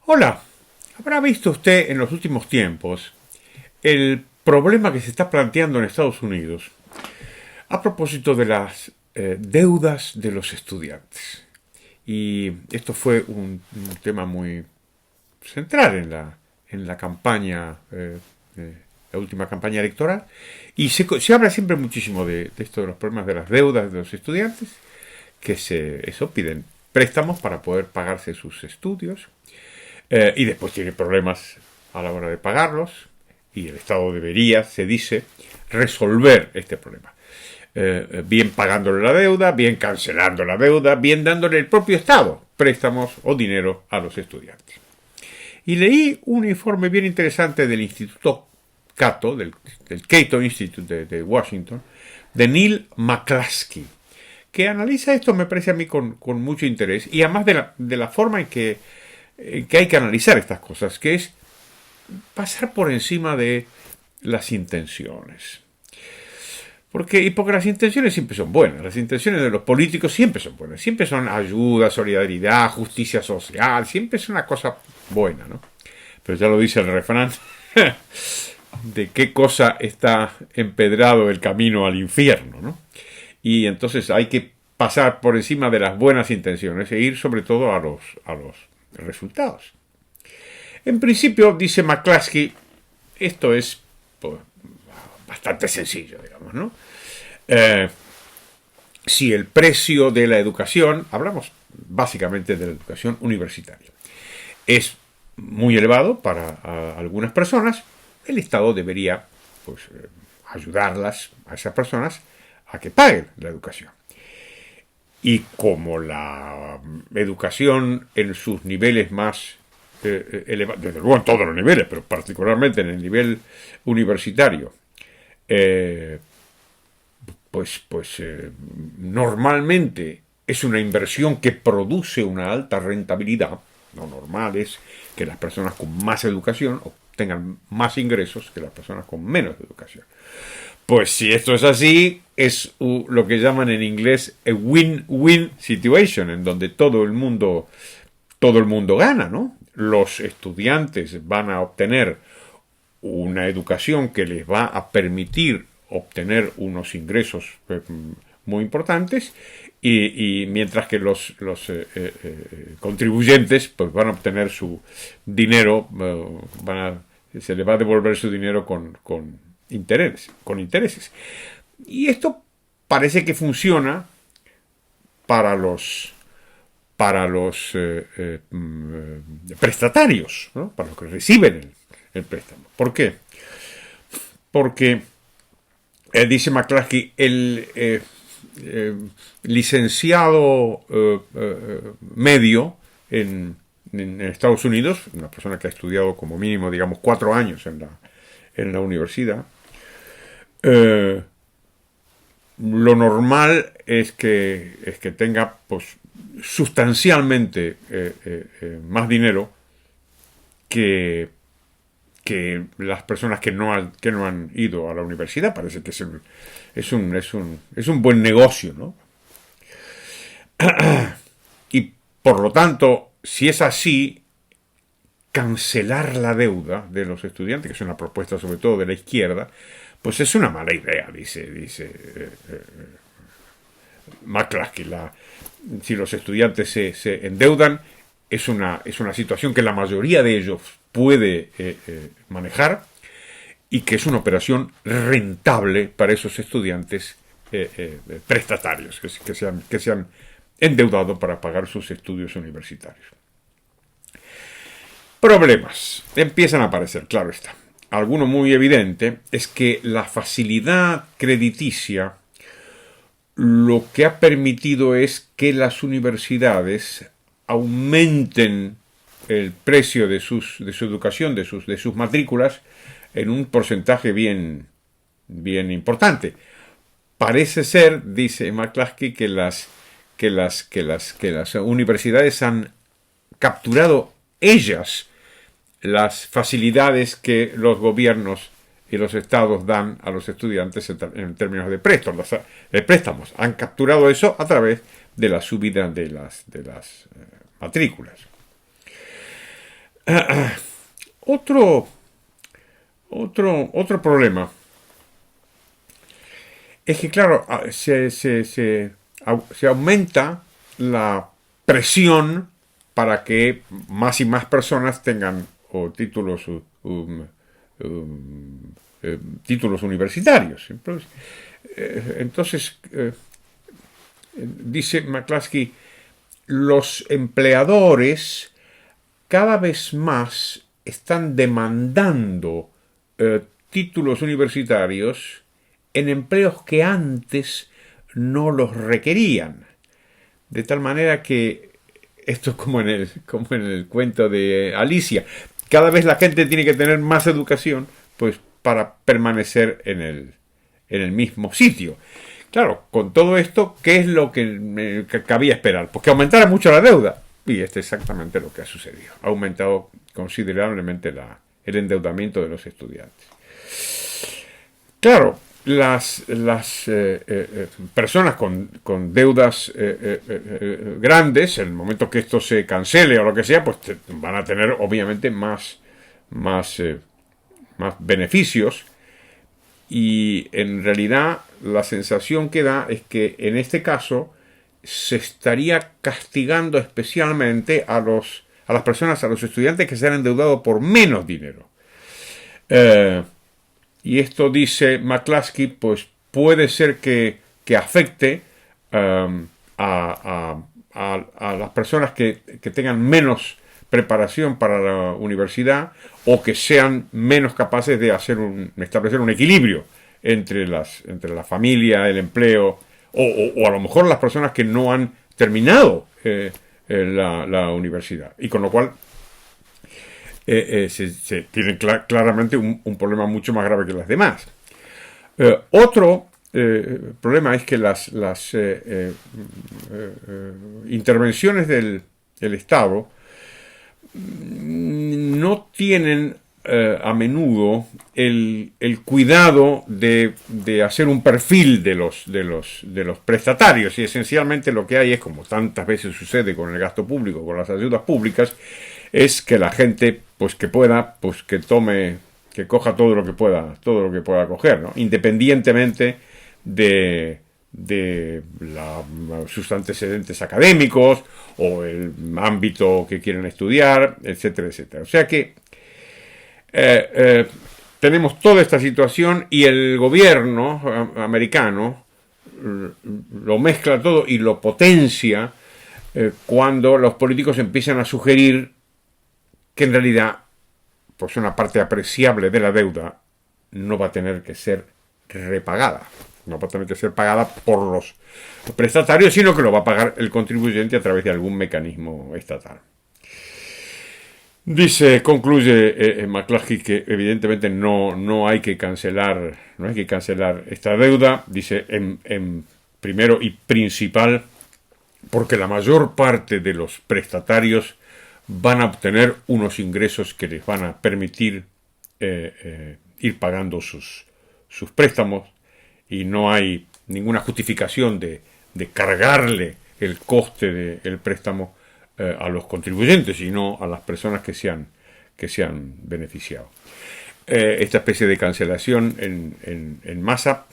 Hola, ¿habrá visto usted en los últimos tiempos el problema que se está planteando en Estados Unidos a propósito de las deudas de los estudiantes? Y esto fue un tema muy central en la campaña, la última campaña electoral. Y se habla siempre muchísimo de esto de los problemas de las deudas de los estudiantes, que eso piden préstamos para poder pagarse sus estudios. Y después tiene problemas a la hora de pagarlos, y el Estado debería, se dice, resolver este problema. Bien pagándole la deuda, bien cancelando la deuda, bien dándole el propio Estado préstamos o dinero a los estudiantes. Y leí un informe bien interesante del Instituto Cato, del Cato Institute de Washington, de Neil McCluskey, que analiza esto, me parece a mí, con mucho interés, y además de la forma en que hay que analizar estas cosas, que es pasar por encima de las intenciones. Porque las intenciones siempre son buenas, las intenciones de los políticos siempre son buenas, siempre son ayuda, solidaridad, justicia social, siempre es una cosa buena, ¿no? Pero ya lo dice el refrán, de qué cosa está empedrado el camino al infierno, ¿no? Y entonces hay que pasar por encima de las buenas intenciones e ir sobre todo a los resultados. En principio, dice McCluskey, esto es pues, bastante sencillo, digamos, ¿no? Si el precio de la educación, hablamos básicamente de la educación universitaria, es muy elevado para algunas personas, el Estado debería pues, ayudarlas a esas personas a que paguen la educación. Y como la educación en sus niveles más elevados, desde luego en todos los niveles, pero particularmente en el nivel universitario, normalmente es una inversión que produce una alta rentabilidad. Lo normal es que las personas con más educación obtengan más ingresos que las personas con menos educación. Pues si esto es así, es lo que llaman en inglés a win-win situation, en donde todo el mundo gana, ¿no? Los estudiantes van a obtener una educación que les va a permitir obtener unos ingresos muy importantes, y mientras que los contribuyentes pues van a obtener su dinero, se les va a devolver su dinero con intereses. Y esto parece que funciona para los prestatarios, ¿no? Para los que reciben el préstamo. ¿Por qué? Porque, dice McCluskey, el licenciado medio en Estados Unidos, una persona que ha estudiado como mínimo, digamos, 4 años en la universidad, lo normal es que tenga pues sustancialmente más dinero que las personas que no han ido a la universidad. Parece que es un buen negocio, ¿no? Y por lo tanto, si es así, cancelar la deuda de los estudiantes, que es una propuesta sobre todo de la izquierda, pues es una mala idea, dice McCluskey. Si los estudiantes se endeudan, es una situación que la mayoría de ellos puede manejar, y que es una operación rentable para esos estudiantes prestatarios que se han endeudado para pagar sus estudios universitarios. Problemas empiezan a aparecer, claro está. Alguno muy evidente es que la facilidad crediticia lo que ha permitido es que las universidades aumenten el precio de su educación, de sus matrículas, en un porcentaje bien importante. Parece ser, dice McCluskey, que las universidades han capturado ellas las facilidades que los gobiernos y los estados dan a los estudiantes en términos de préstamos. Han capturado eso a través de la subida de las matrículas. Otro, otro problema es que, claro, se aumenta la presión para que más y más personas tengan o títulos, títulos universitarios. Entonces, dice McCluskey, los empleadores cada vez más están demandando títulos universitarios en empleos que antes no los requerían. De tal manera que esto es como en el cuento de Alicia. Cada vez la gente tiene que tener más educación, pues, para permanecer en el mismo sitio. Claro, con todo esto, ¿qué es lo que cabía esperar? Pues que aumentara mucho la deuda. Y esto es exactamente lo que ha sucedido. Ha aumentado considerablemente el endeudamiento de los estudiantes. Claro, las personas con deudas grandes, en el momento que esto se cancele o lo que sea, pues van a tener obviamente más beneficios. Y en realidad la sensación que da es que en este caso se estaría castigando especialmente a las personas, a los estudiantes que se han endeudado por menos dinero. Y esto, dice McCluskey, pues puede ser que afecte a las personas que tengan menos preparación para la universidad o que sean menos capaces de establecer un equilibrio entre la familia, el empleo, o a lo mejor las personas que no han terminado la universidad. Y con lo cual se tienen claramente un problema mucho más grave que las demás. Otro problema es que las intervenciones del Estado no tienen a menudo el cuidado de hacer un perfil de los prestatarios, y esencialmente lo que hay es, como tantas veces sucede con el gasto público, con las ayudas públicas, es que la gente, pues que pueda, pues que coja todo lo que pueda coger, ¿no? Independientemente de sus antecedentes académicos o el ámbito que quieren estudiar, etcétera, etcétera. O sea que tenemos toda esta situación y el gobierno americano lo mezcla todo y lo potencia cuando los políticos empiezan a sugerir que en realidad, pues una parte apreciable de la deuda no va a tener que ser repagada. No va a tener que ser pagada por los prestatarios, sino que lo va a pagar el contribuyente a través de algún mecanismo estatal. Concluye McCluskey que evidentemente no hay que cancelar esta deuda. Dice, en primero y principal, porque la mayor parte de los prestatarios van a obtener unos ingresos que les van a permitir ir pagando sus préstamos, y no hay ninguna justificación de cargarle el coste del préstamo a los contribuyentes, sino a las personas que se han beneficiado. Esta especie de cancelación en masa,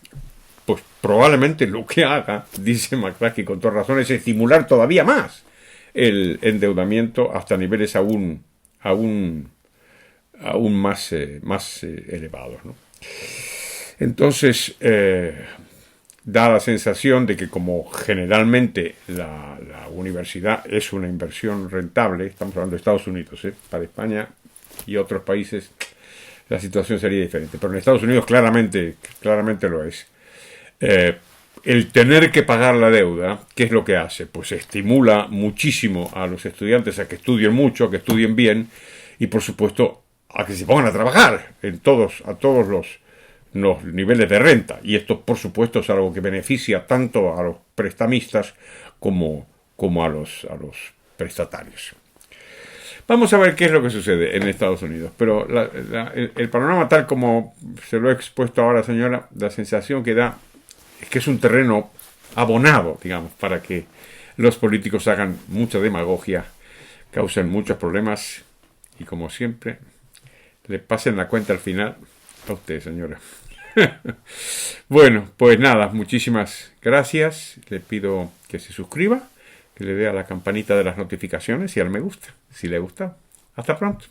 pues probablemente lo que haga, dice McCluskey con toda razón, es estimular todavía más el endeudamiento hasta niveles aún más elevados, ¿no? Entonces, da la sensación de que, como generalmente la universidad es una inversión rentable, estamos hablando de Estados Unidos, para España y otros países la situación sería diferente, pero en Estados Unidos claramente lo es. El tener que pagar la deuda, ¿qué es lo que hace? Pues estimula muchísimo a los estudiantes a que estudien mucho, a que estudien bien, y por supuesto a que se pongan a trabajar a todos los niveles de renta. Y esto, por supuesto, es algo que beneficia tanto a los prestamistas como a los prestatarios. Vamos a ver qué es lo que sucede en Estados Unidos. Pero el panorama, tal como se lo he expuesto ahora, señora, la sensación que da es que es un terreno abonado, digamos, para que los políticos hagan mucha demagogia, causen muchos problemas Y como siempre, le pasen la cuenta al final a usted, señora. Bueno, pues nada, muchísimas gracias. Le pido que se suscriba, que le dé a la campanita de las notificaciones y al me gusta, si le gusta. Hasta pronto.